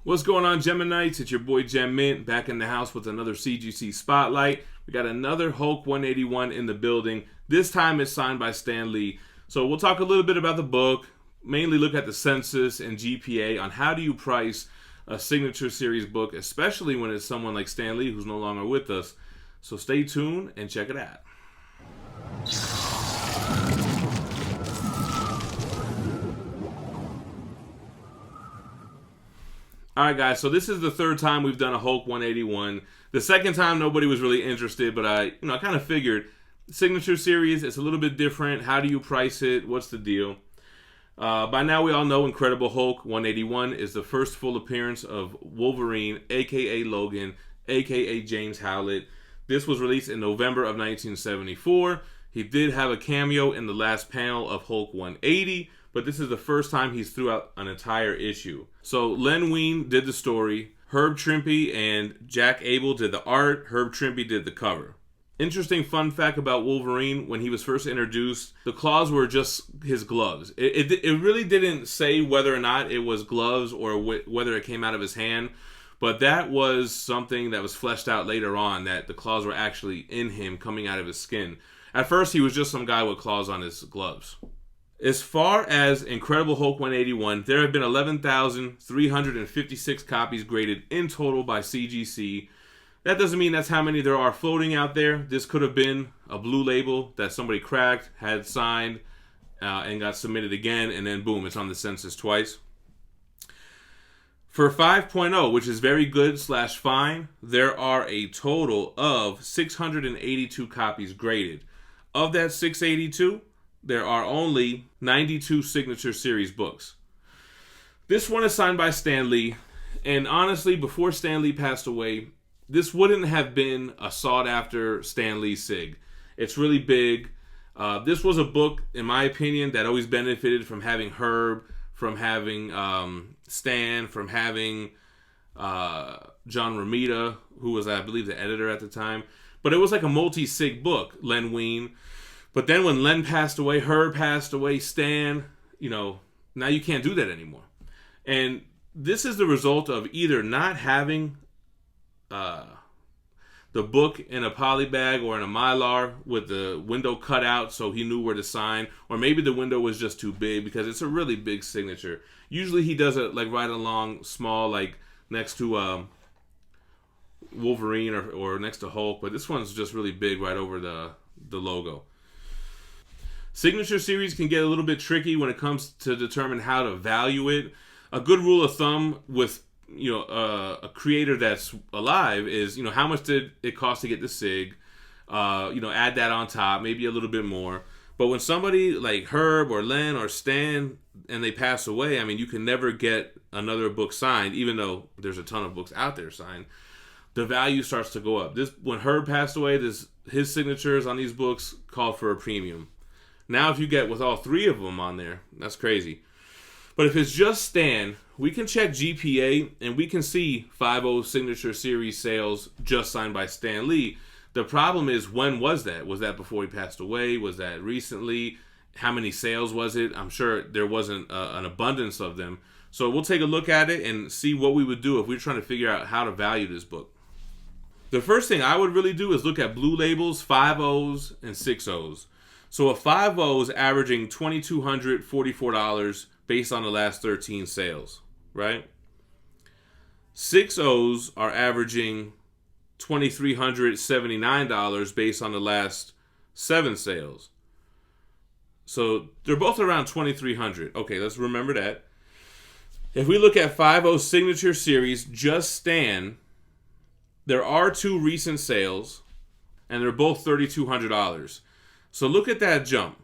What's going on, Geminites? It's your boy Gem Mint back in the house with another CGC Spotlight. We got another Hulk 181 in the building. This time it's signed by Stan Lee. So we'll talk a little bit about the book, mainly look at the census and GPA on how do you price a signature series book, especially when it's someone like Stan Lee who's no longer with us. So stay tuned and check it out. Alright guys, so this is the third time we've done a Hulk 181. The second time nobody was really interested, but I kind of figured signature series, it's a little bit different. How do you price it? What's the deal? By now we all know Incredible Hulk 181 is the first full appearance of Wolverine, aka Logan, aka James Howlett. This was released in November of 1974. He did have a cameo in the last panel of Hulk 180, but this is the first time he's throughout an entire issue. So Len Wein did the story, Herb Trimpe and Jack Abel did the art, Herb Trimpe did the cover. Interesting fun fact about Wolverine, when he was first introduced, the claws were just his gloves. It really didn't say whether or not it was gloves or whether it came out of his hand, but that was something that was fleshed out later on, that the claws were actually in him, coming out of his skin. At first, he was just some guy with claws on his gloves. As far as Incredible Hulk 181, there have been 11,356 copies graded in total by CGC. That doesn't mean that's how many there are floating out there. This could have been a blue label that somebody cracked, had signed, and got submitted again, and then boom, it's on the census twice. For 5.0, which is very good / fine, there are a total of 682 copies graded. Of that 682, there are only 92 signature series books. This one is signed by Stan Lee, and honestly, before Stan Lee passed away, this wouldn't have been a sought-after Stan Lee sig. It's really big. This was a book, in my opinion, that always benefited from having Herb, from having Stan, from having John Romita, who was, I believe, the editor at the time. But it was like a multi-sig book, Len Wein. But then when Len passed away, Herb passed away, Stan, now you can't do that anymore. And this is the result of either not having the book in a poly bag or in a Mylar with the window cut out so he knew where to sign, or maybe the window was just too big because it's a really big signature. Usually he does it like right along small, like next to Wolverine or next to Hulk, but this one's just really big right over the logo. Signature series can get a little bit tricky when it comes to determine how to value it. A good rule of thumb with a creator that's alive is, how much did it cost to get the sig? Add that on top, maybe a little bit more. But when somebody like Herb or Len or Stan and they pass away, you can never get another book signed, even though there's a ton of books out there signed. The value starts to go up. When Herb passed away, his signatures on these books called for a premium. Now if you get with all three of them on there, that's crazy. But if it's just Stan, we can check GPA and we can see 5.0 signature series sales just signed by Stan Lee. The problem is, when was that? Was that before he passed away? Was that recently? How many sales was it? I'm sure there wasn't an abundance of them. So we'll take a look at it and see what we would do if we're trying to figure out how to value this book. The first thing I would really do is look at blue labels, 5.0s, and 6.0s. So a 5.0 is averaging $2,244 based on the last 13 sales, right? 6.0s are averaging $2,379 based on the last 7 sales. So they're both around $2,300. Okay, let's remember that. If we look at 5.0 signature series, just Stan, there are 2 recent sales, and they're both $3,200. So look at that jump.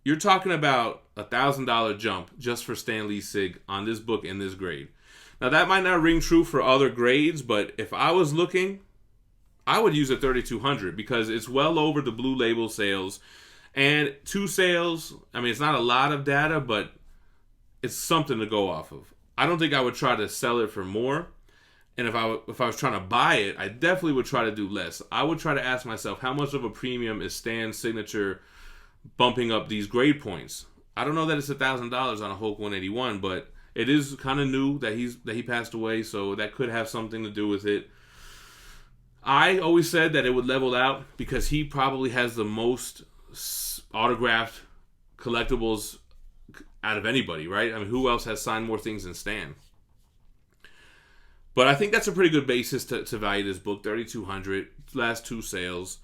You're talking about $1,000 jump just for Stan Lee sig on this book in this grade. Now that might not ring true for other grades, but if I was looking, I would use a $3,200 because it's well over the blue label sales. And 2 sales, it's not a lot of data, but it's something to go off of. I don't think I would try to sell it for more. And if I was trying to buy it, I definitely would try to do less. I would try to ask myself, how much of a premium is Stan's signature bumping up these grade points? I don't know that it's $1,000 on a Hulk 181, but It is kind of new that he passed away, so that could have something to do with it. I always said that it would level out because he probably has the most autographed collectibles out of anybody, right? I mean, who else has signed more things than Stan? But I think that's a pretty good basis to value this book. $3,200, last 2 sales.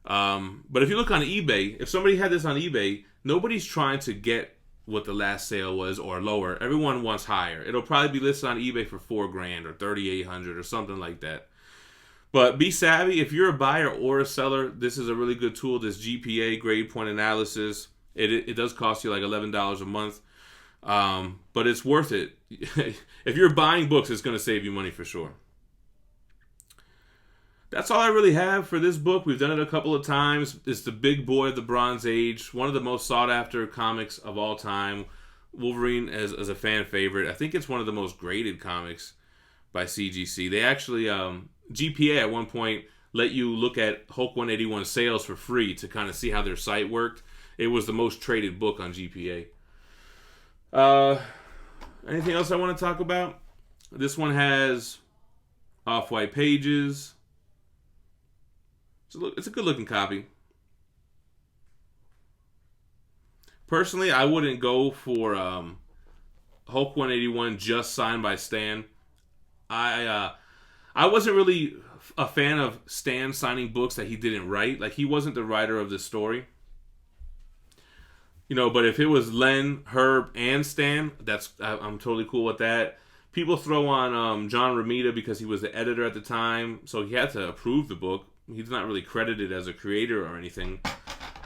But if you look on eBay, if somebody had this on eBay, nobody's trying to get what the last sale was or lower. Everyone wants higher. It'll probably be listed on eBay for $4,000 or $3,800 or something like that. But be savvy. If you're a buyer or a seller, this is a really good tool. This GPA, grade point analysis. It does cost you like $11 a month. But it's worth it. If you're buying books, it's going to save you money for sure. That's all I really have for this book. We've done it a couple of times. It's the big boy of the Bronze Age. One of the most sought after comics of all time. Wolverine as a fan favorite. I think it's one of the most graded comics by CGC. They actually, GPA at one point let you look at Hulk 181 sales for free to kind of see how their site worked. It was the most traded book on GPA. Anything else I want to talk about? This one has off-white pages. It's a good looking copy. Personally, I wouldn't go for Hulk 181 just signed by Stan. I wasn't really a fan of Stan signing books that he didn't write. Like, he wasn't the writer of the story. You know, but if it was Len, Herb, and Stan, I'm totally cool with that. People throw on John Romita because he was the editor at the time, so he had to approve the book. He's not really credited as a creator or anything.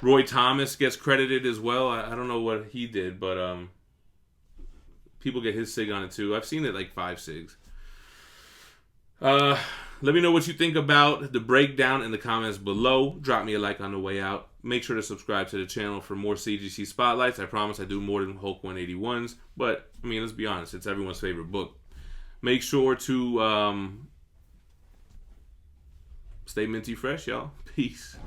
Roy Thomas gets credited as well. I don't know what he did, but people get his sig on it too. I've seen it like 5 sigs. Let me know what you think about the breakdown in the comments below. Drop me a like on the way out. Make sure to subscribe to the channel for more CGC Spotlights. I promise I do more than Hulk 181s. But, I mean, let's be honest. It's everyone's favorite book. Make sure to stay minty fresh, y'all. Peace.